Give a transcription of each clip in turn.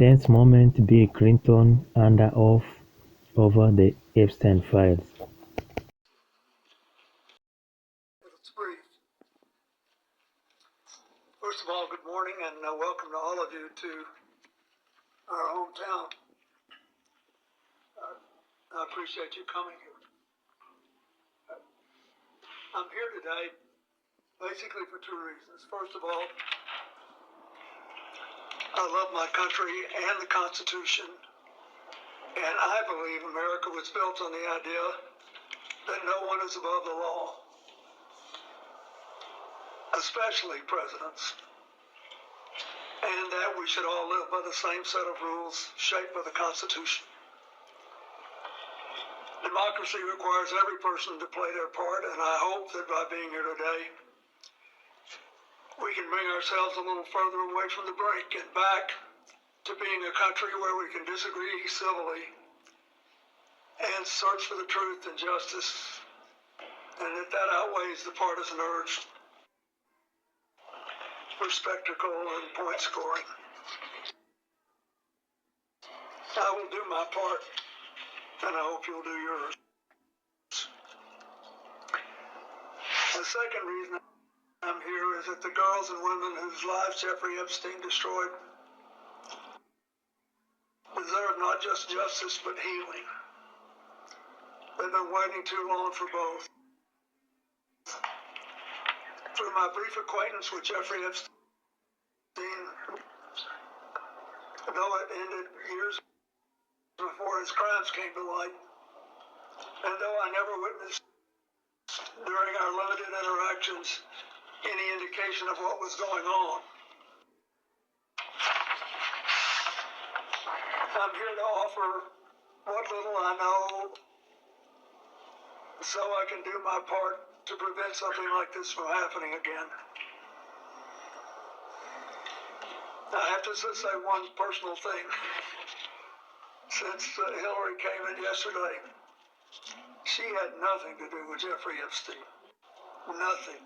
Tense moment, Bill Clinton under oath over the Epstein files. It's brief. First of all, good morning and welcome to all of you to our hometown. I appreciate you coming here. I'm here today basically for two reasons. First of all, I love my country and the Constitution, and I believe America was built on the idea that no one is above the law, especially presidents, and that we should all live by the same set of rules shaped by the Constitution. Democracy requires every person to play their part, and I hope that by being here today, we can bring ourselves a little further away from the brink and back to being a country where we can disagree civilly and search for the truth and justice, and that outweighs the partisan urge for spectacle and point scoring. I will do my part, and I hope you'll do yours. The second reason I'm here is that the girls and women whose lives Jeffrey Epstein destroyed deserve not just justice but healing. They've been waiting too long for both. Through my brief acquaintance with Jeffrey Epstein, though it ended years before his crimes came to light, and though I never witnessed during our limited interactions any indication of what was going on, I'm here to offer what little I know so I can do my part to prevent something like this from happening again. I have to just say one personal thing. Since Hillary came in yesterday, she had nothing to do with Jeffrey Epstein. Nothing.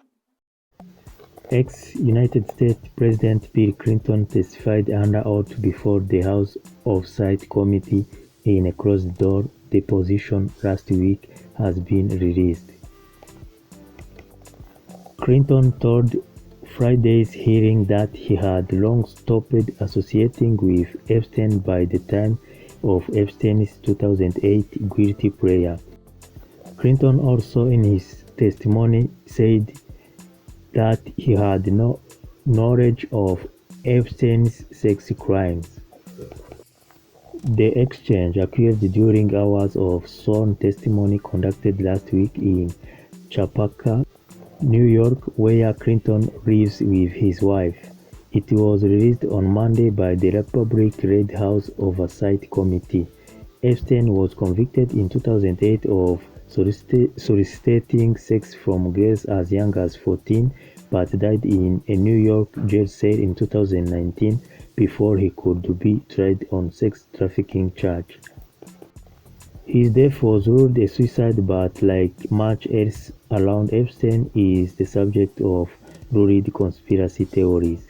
Ex-United States President Bill Clinton testified under oath before the House Oversight Committee in a closed-door deposition last week has been released. Clinton told Friday's hearing that he had long stopped associating with Epstein by the time of Epstein's 2008 guilty plea. Clinton also in his testimony said that he had no knowledge of Epstein's sex crimes. The exchange occurred during hours of sworn testimony conducted last week in Chappaqua, New York, where Clinton lives with his wife. It was released on Monday by the Republican-led House Oversight Committee. Epstein was convicted in 2008 of soliciting sex from girls as young as 14, but died in a New York jail cell in 2019 before he could be tried on sex trafficking charge. His death was ruled a suicide, but like much else around Epstein, is the subject of lurid conspiracy theories.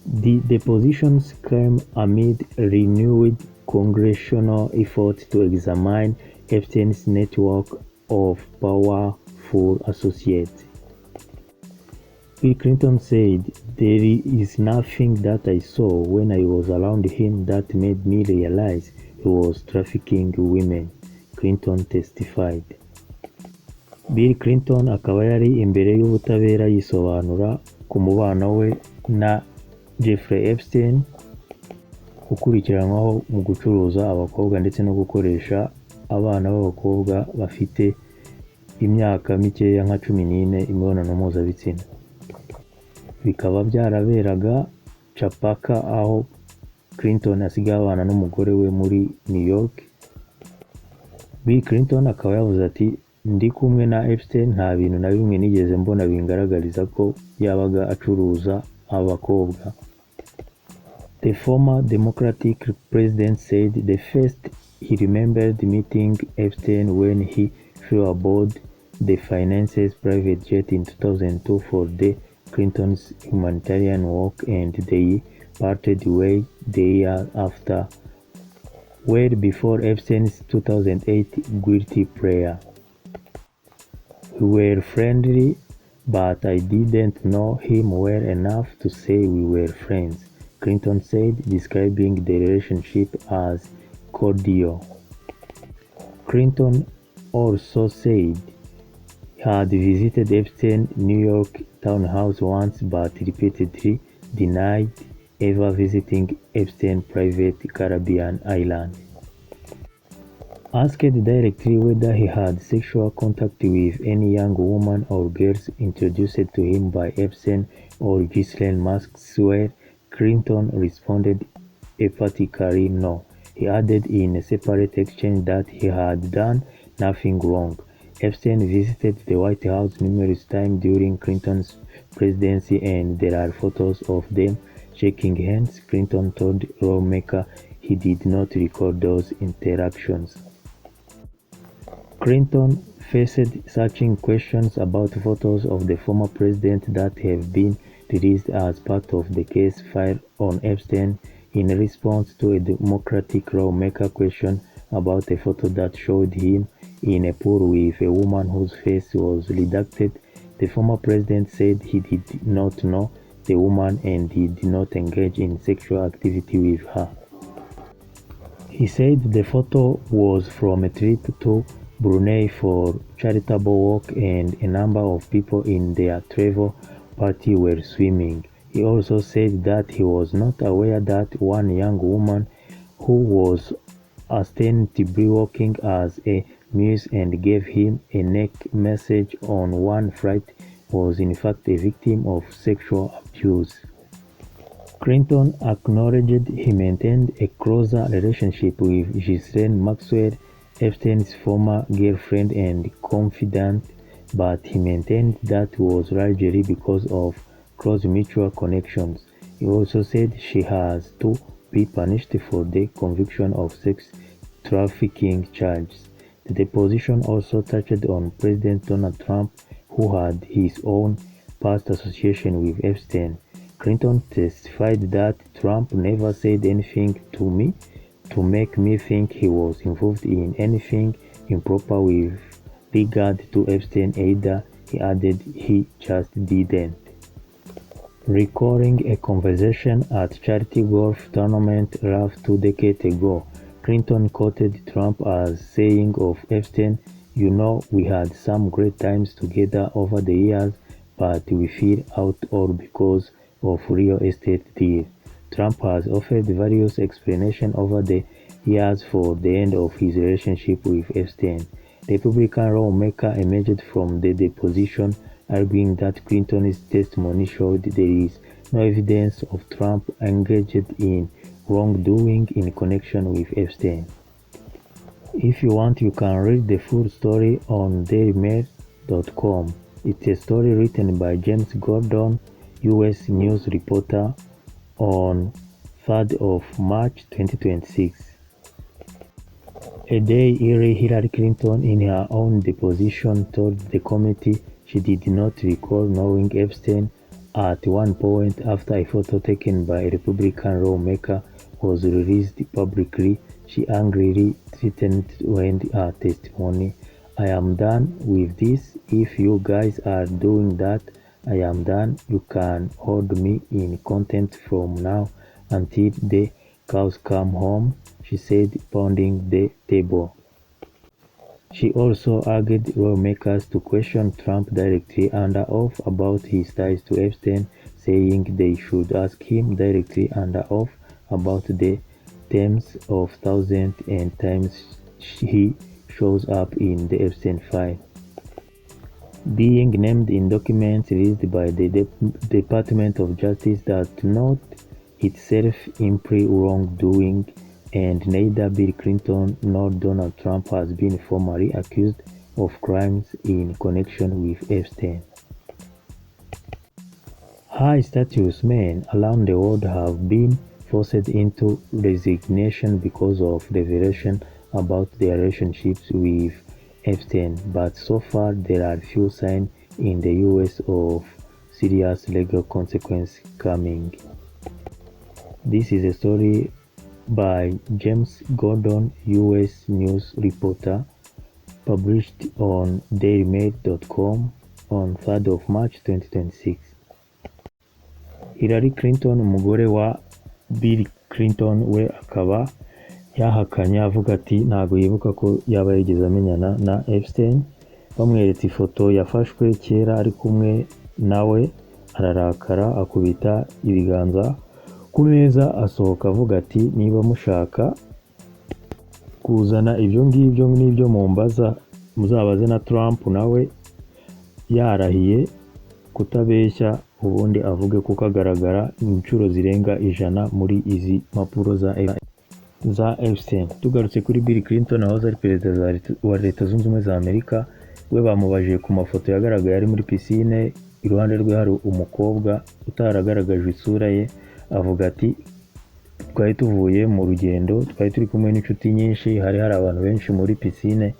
The depositions came amid renewed congressional efforts to examine Epstein's network of powerful associates. Bill Clinton said, "There is nothing that I saw when I was around him that made me realize he was trafficking women," Clinton testified. Bill Clinton akaba yari imbere y'ubutabera yisobanura ku mubano we na Jeffrey Epstein, ukurikiranwaho mu gucuruza abakobwa ndetse no gukoresha abana b'abakobwa bafite imyaka mikeya nka 14 imibonano mpuzabitsina. Bikaba byaraberaga Chappaqua, aho Clinton asigaye abana n'umugore we muri New York. Bill Clinton akaba yavuze ati, "Ndi kumwe na Epstein nta bintu na bimwe nigeze mbona bingaragariza ko yabaga acuruza abakobwa." The former Democratic president said the first he remembered meeting Epstein when he flew aboard the financier's private jet in 2002 for the Clinton's humanitarian work, and they parted way the year after, well before Epstein's 2008 guilty plea. "We were friendly, but I didn't know him well enough to say we were friends," Clinton said, describing the relationship as cordial. Clinton also said he had visited Epstein's New York townhouse once but repeatedly denied ever visiting Epstein's private Caribbean island. Asked directly whether he had sexual contact with any young woman or girls introduced to him by Epstein or Ghislaine Maxwell, Clinton responded emphatically no. He added in a separate exchange that he had done nothing wrong. Epstein visited the White House numerous times during Clinton's presidency, and there are photos of them shaking hands. Clinton told lawmakers he did not record those interactions. Clinton faced searching questions about photos of the former president that have been released as part of the case filed on Epstein in response to a Democratic lawmaker question about a photo that showed him in a pool with a woman whose face was redacted. The former president said he did not know the woman and he did not engage in sexual activity with her. He said the photo was from a trip to Brunei for charitable work and a number of people in their travel party were swimming. He also said that he was not aware that one young woman who was ostensibly working as a muse and gave him a neck massage on one flight was in fact a victim of sexual abuse. Clinton acknowledged he maintained a closer relationship with Ghislaine Maxwell, Epstein's former girlfriend and confidant, but he maintained that was largely because of close mutual connections. He also said she has to be punished for the conviction of sex trafficking charges. The deposition also touched on President Donald Trump, who had his own past association with Epstein. Clinton testified that Trump never said anything to me to make me think he was involved in anything improper with regard to Epstein either. He added he just didn't. Recalling a conversation at charity golf tournament rough 2 decades ago, Clinton quoted Trump as saying of Epstein, "You know, we had some great times together over the years, but we fell out all because of real estate deals." Trump has offered various explanations over the years for the end of his relationship with Epstein. Republican lawmaker emerged from the deposition arguing that Clinton's testimony showed there is no evidence of Trump engaged in wrongdoing in connection with Epstein. If you want, you can read the full story on dailymail.com. It's a story written by James Gordon, U.S. News reporter, on 3rd of March 2026. A day earlier, Hillary Clinton, in her own deposition, told the committee she did not recall knowing Epstein at one point after a photo taken by a Republican lawmaker was released publicly. She angrily threatened when her testimony, "I am done with this. If you guys are doing that, I am done. You can hold me in contempt from now until the cows come home," she said, pounding the table. She also urged lawmakers to question Trump directly under oath about his ties to Epstein, saying they should ask him directly under oath about the tens of thousands and times he shows up in the Epstein file. Being named in documents released by the Department of Justice does not itself imply wrongdoing, and neither Bill Clinton nor Donald Trump has been formally accused of crimes in connection with Epstein. High-status men around the world have been forced into resignation because of revelations about their relationships with Epstein, but so far there are few signs in the US of serious legal consequences coming. This is a story by James Gordon, U.S. news reporter, published on dailymail.com on 3rd of March 2026. Hillary Clinton, umugore wa Bill Clinton, we akaba yahakanye avuga ati ntago yibuka ko yaba yigeze amenyana na Epstein. Bamweretse ifoto yafashwe kera ari kumwe nawe, ararakara akubita ibiganza ku meza asohoka avuga ati niba mushaka kuzana ibyo ngibyo n'ibyo mumbaza muzabaze na Trump, nawe yarahiye kutabeshya ubundi avuge kuko agaragara inshuro zirenga 100 muri izi mpapuro za Epstein. Tugarutse kuri Bill Clinton, aho ari perezida wa Leta Zunze Ubumwe za Amerika, we bamubajije ku mafoto yagaragaye ari muri piscine, iruhande rwe hari umukobwa utaragaragajwe isura ye, avuga ati twari tuvuye mu rugendo, twari turi kumwe n'inshuti nyinshi, hari abantu benshi muri piscine,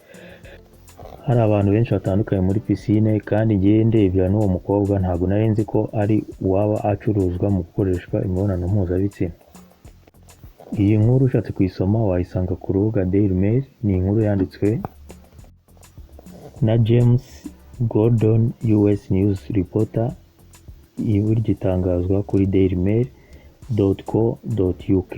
hari abantu benshi batandukanye muri piscine, kandi ngiye ndebya n'uwo mukobwa ntabwo nari nzi ko ari uwaba acuruzwa mu gukoreshwa imibonano mpuzabitsina. Iyi nkuru ushatse kuyisoma wayisanga ku rubuga Daily Mail. Ni inkuru yanditswe na James Gordon, U.S. news reporter, iburyo itangazwa kuri dailymail.co.uk.